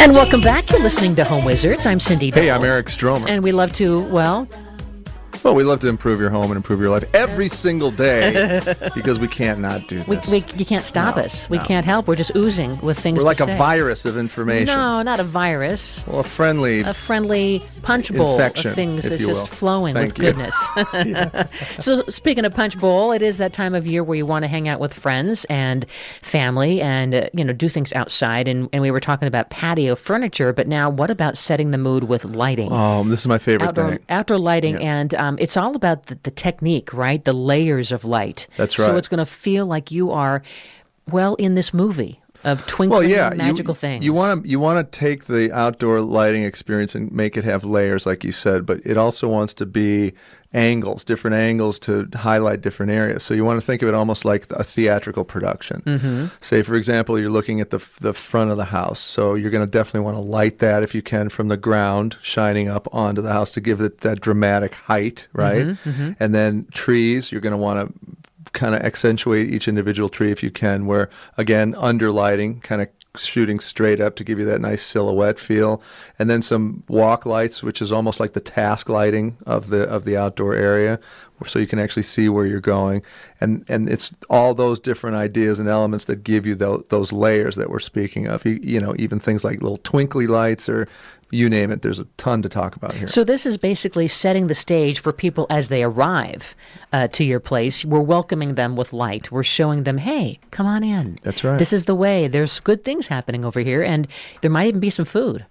And welcome back. You're listening to Home Wizards. I'm Cindy Dole. Hey, I'm Eric Stromer. And we love to, Well, we love to improve your home and improve your life every single day because we can't not do this. you can't stop us. We can't help. We're just oozing with things We're to like say. a virus of information. No, not a virus. Well, a friendly punch bowl infection, of things if that's you just will. flowing Thank with you. goodness. So speaking of punch bowl, it is that time of year where you want to hang out with friends and family and do things outside. And we were talking about patio furniture, but now what about setting the mood with lighting? This is my favorite thing. Outdoor lighting, Yeah. and it's all about the technique, right? The layers of light. That's right. So it's going to feel like you are, in this movie of twinkling magical things. You want to take the outdoor lighting experience and make it have layers, like you said, but it also wants to be different angles to highlight different areas. So you want to think of it almost like a theatrical production. Mm-hmm. Say, for example, you're looking at the front of the house. So you're going to definitely want to light that, if you can, from the ground, shining up onto the house to give it that dramatic height, right? Mm-hmm, mm-hmm. And then trees, you're going to want to kind of accentuate each individual tree if you can, where, again, under lighting, kind of shooting straight up to give you that nice silhouette feel, and then some walk lights, which is almost like the task lighting of the outdoor area, so you can actually see where you're going, and it's all those different ideas and elements that give you those layers that we're speaking of. Even things like little twinkly lights, or you name it. There's a ton to talk about here. So this is basically setting the stage for people as they arrive to your place. We're welcoming them with light. We're showing them, hey, come on in. That's right. This is the way. There's good things happening over here, and there might even be some food.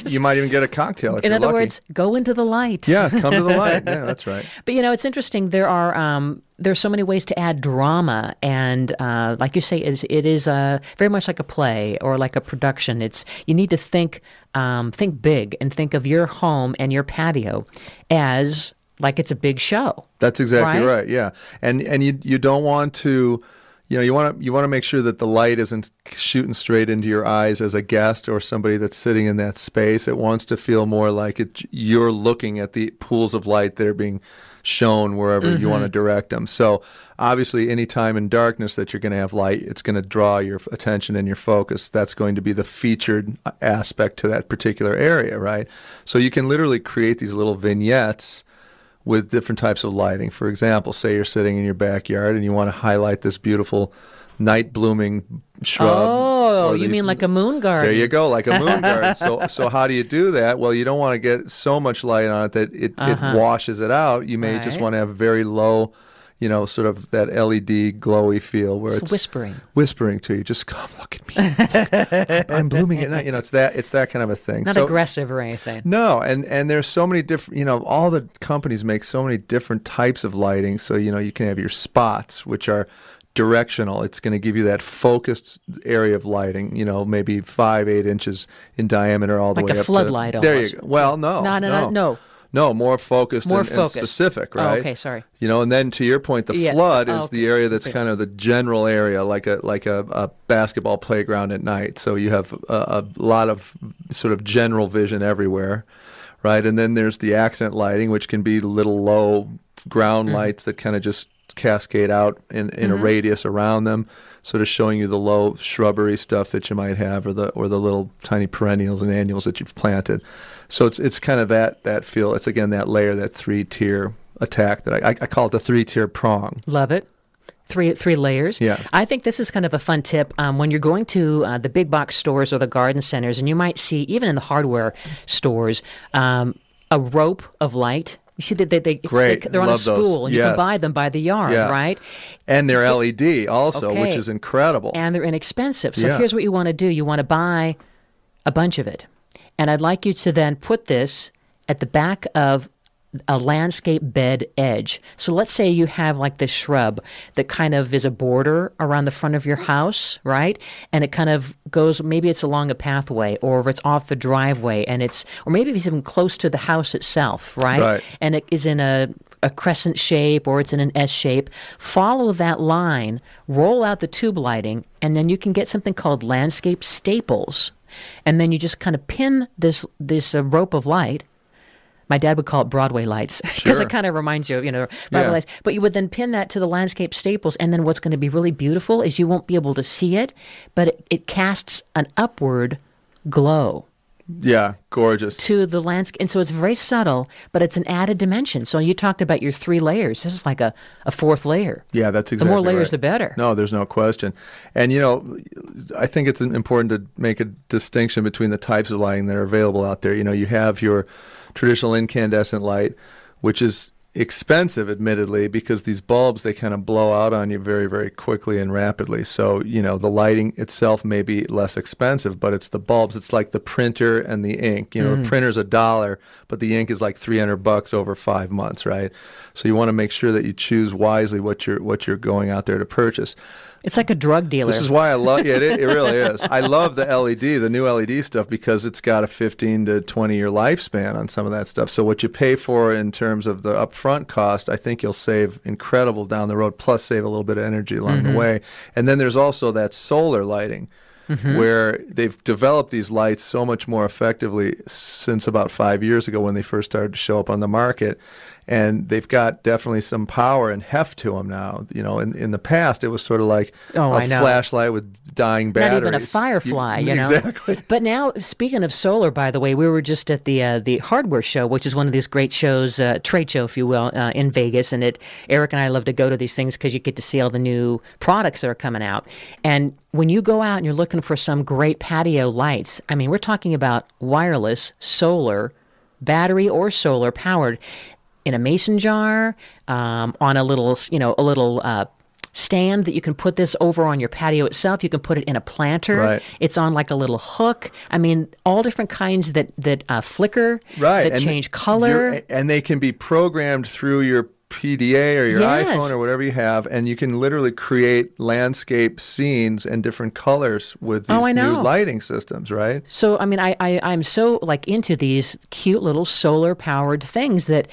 You might even get a cocktail if In you're other lucky. words, go into the light. Yeah, come to the light. Yeah, that's right. But it's interesting. There's so many ways to add drama, and like you say, it is very much like a play or like a production. You need to think big and think of your home and your patio as like it's a big show. That's exactly right. Yeah, and you don't want to. You want to make sure that the light isn't shooting straight into your eyes as a guest or somebody that's sitting in that space. It wants to feel more like you're looking at the pools of light that are being shown wherever you want to direct them. So obviously, any time in darkness that you're going to have light, it's going to draw your attention and your focus. That's going to be the featured aspect to that particular area, right? So you can literally create these little vignettes with different types of lighting. For example, say you're sitting in your backyard and you want to highlight this beautiful night blooming shrub. Oh, you mean like a moon garden. There you go, like a moon garden. So how do you do that? Well, you don't want to get so much light on it that it washes it out. You may just want to have very low, sort of that LED glowy feel where it's whispering to you. Just come look at me. I'm blooming at night. It's that kind of a thing. Not aggressive or anything. No, and there's so many different. All the companies make so many different types of lighting. So you can have your spots, which are directional. It's going to give you that focused area of lighting. Maybe 5-8 inches in diameter, all the way up. Like a floodlight. There you go. Well, no. No, more focused and specific, right? Oh, okay, sorry. And then to your point, the flood is the area that's kind of the general area, like a basketball playground at night. So you have a lot of sort of general vision everywhere, right? And then there's the accent lighting, which can be little low ground lights that kind of just cascade out in a radius around them, sort of showing you the low shrubbery stuff that you might have, or the little tiny perennials and annuals that you've planted. So it's kind of that feel. It's again that layer, that 3-tier attack that I call it the 3-tier prong. Love it. Three layers. Yeah. I think this is kind of a fun tip when you're going to the big box stores or the garden centers, and you might see even in the hardware stores a rope of light. You see that they're on a spool, and you can buy them by the yard, right? And they're LED also, which is incredible. And they're inexpensive. So here's what you want to do. You want to buy a bunch of it. And I'd like you to then put this at the back of a landscape bed edge. So let's say you have like this shrub that kind of is a border around the front of your house, right? And it kind of goes, maybe it's along a pathway, or if it's off the driveway, or maybe it's even close to the house itself, right? And it is in a crescent shape, or it's in an S shape. Follow that line, roll out the tube lighting, and then you can get something called landscape staples. And then you just kind of pin this rope of light. My dad would call it Broadway lights because it kind of reminds you of, Broadway lights. But you would then pin that to the landscape staples, and then what's going to be really beautiful is you won't be able to see it, but it casts an upward glow Yeah, gorgeous. to the landscape. And so it's very subtle, but it's an added dimension. So you talked about your 3 layers. This is like a fourth layer. Yeah, that's The exactly more layers, right. the better. No, there's no question. And, I think it's important to make a distinction between the types of lighting that are available out there. You have your traditional incandescent light, which is expensive, admittedly, because these bulbs, they kind of blow out on you very, very quickly and rapidly. So, the lighting itself may be less expensive, but it's the bulbs. It's like the printer and the ink. The printer's $1, but the ink is like $300 over 5 months, right? So you want to make sure that you choose wisely what you're going out there to purchase. It's like a drug dealer. This is why I love it really is. I love the the new LED stuff, because it's got a 15 to 20 year lifespan on some of that stuff. So what you pay for in terms of the upfront cost, I think you'll save incredible down the road, plus save a little bit of energy along the way. And then there's also that solar lighting, where they've developed these lights so much more effectively since about 5 years ago when they first started to show up on the market. And they've got definitely some power and heft to them now. In the past, it was sort of like a flashlight with dying batteries. Not even a firefly, Exactly. But now, speaking of solar, by the way, we were just at the hardware show, which is one of these great shows, trade show, if you will, in Vegas. And Eric and I love to go to these things because you get to see all the new products that are coming out. And when you go out and you're looking for some great patio lights, I mean, we're talking about wireless, solar, battery or solar powered, in a mason jar, on a little stand that you can put this over on your patio itself. You can put it in a planter. Right. It's on like a little hook. I mean, all different kinds that flicker, right, that change color. And they can be programmed through your PDA or your Yes. iPhone or whatever you have, and you can literally create landscape scenes and different colors with these new lighting systems, right? So, I mean, I'm so into these cute little solar powered things that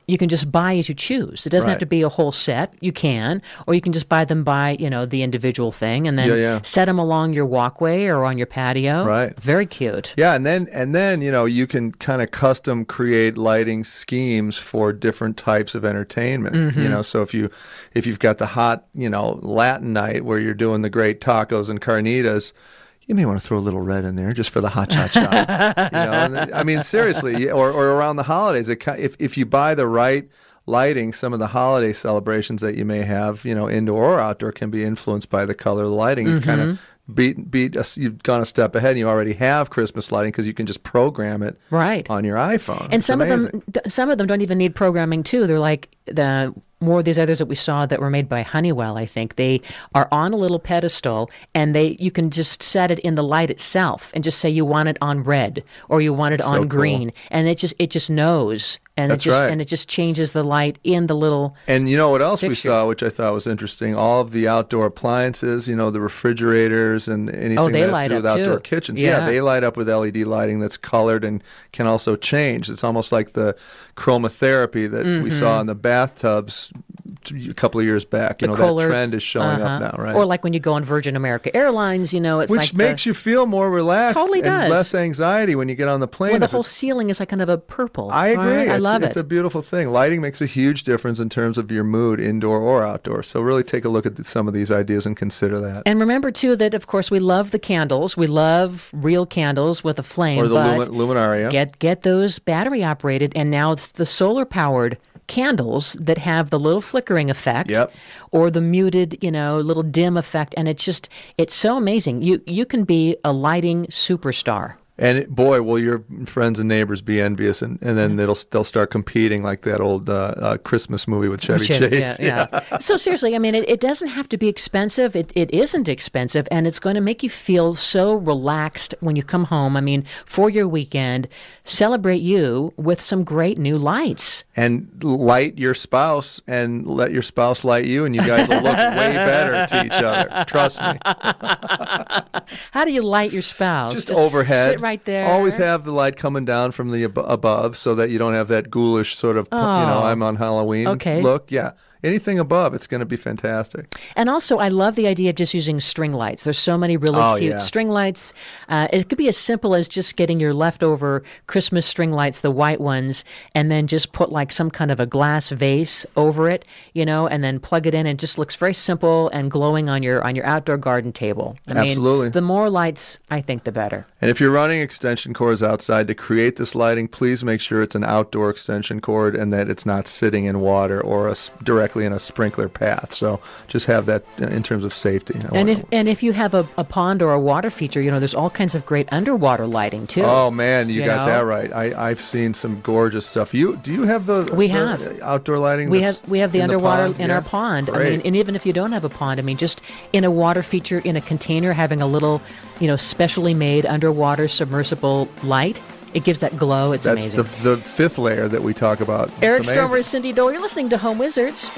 you can just buy as you choose. It doesn't have to be a whole set. You can, or you can just buy them by, the individual thing, and then set them along your walkway or on your patio. Right. Very cute. Yeah, and then you can kind of custom create lighting schemes for different types of entertainment. So if you've got the hot, Latin night where you're doing the great tacos and carnitas, you may want to throw a little red in there just for the hot cha-cha. I mean, seriously, or around the holidays, if you buy the right lighting, some of the holiday celebrations that you may have, indoor or outdoor, can be influenced by the color of the lighting. You've kind of you've gone a step ahead, and you already have Christmas lighting because you can just program it on your iPhone. And some of them don't even need programming too. They're like more of these others that we saw that were made by Honeywell, I think. They are on a little pedestal, and you can just set it in the light itself and just say you want it on red or you want it on green, and it just knows. And it just changes the light in the little And you know what else fixture. We saw, which I thought was interesting? All of the outdoor appliances, the refrigerators and anything they that has light to do with up, outdoor too. kitchens. Yeah. They light up with LED lighting that's colored and can also change. It's almost like the chromotherapy that we saw in the bathtubs a couple of years back. That trend is showing up now, right? Or like when you go on Virgin America Airlines, it's which like makes you feel more relaxed Totally and does. less anxiety when you get on the plane. Well, the whole ceiling is like kind of a purple. I agree. Right? I love it. It's a beautiful thing. Lighting makes a huge difference in terms of your mood, indoor or outdoor. So really take a look at some of these ideas and consider that. And remember, too, that, of course, we love the candles. We love real candles with a flame. Or the luminaria. Get those battery operated. And now it's the solar-powered candles that have the little flickering effect or the muted, little dim effect. And it's so amazing. You can be a lighting superstar. And will your friends and neighbors be envious, and then they'll start competing like that old Christmas movie with Chevy Chase. Yeah. So seriously, I mean, it doesn't have to be expensive. It isn't expensive, and it's going to make you feel so relaxed when you come home. I mean, for your weekend, celebrate you with some great new lights. And light your spouse, and let your spouse light you, and you guys will look way better to each other. Trust me. How do you light your spouse? Just overhead. Sit right there. Always have the light coming down from the above so that you don't have that ghoulish sort of, I'm on Halloween look. Yeah. anything above, it's going to be fantastic. And also, I love the idea of just using string lights. There's so many really cute string lights. It could be as simple as just getting your leftover Christmas string lights, the white ones, and then just put like some kind of a glass vase over it, and then plug it in, and it just looks very simple and glowing on your outdoor garden table. Absolutely. The more lights, I think, the better. And if you're running extension cords outside to create this lighting, please make sure it's an outdoor extension cord and that it's not sitting in water or directly in a sprinkler path. So just have that in terms of safety. And if you have a pond or a water feature, there's all kinds of great underwater lighting too. Oh man, you got that right. I've seen some gorgeous stuff. Do you have the outdoor lighting? We have the underwater in our pond. Great. And even if you don't have a pond, just in a water feature in a container, having a little, specially made underwater submersible light. It gives that glow. It's amazing. That's the fifth layer that we talk about. Eric Stromer, Cindy Dole. You're listening to Home Wizards.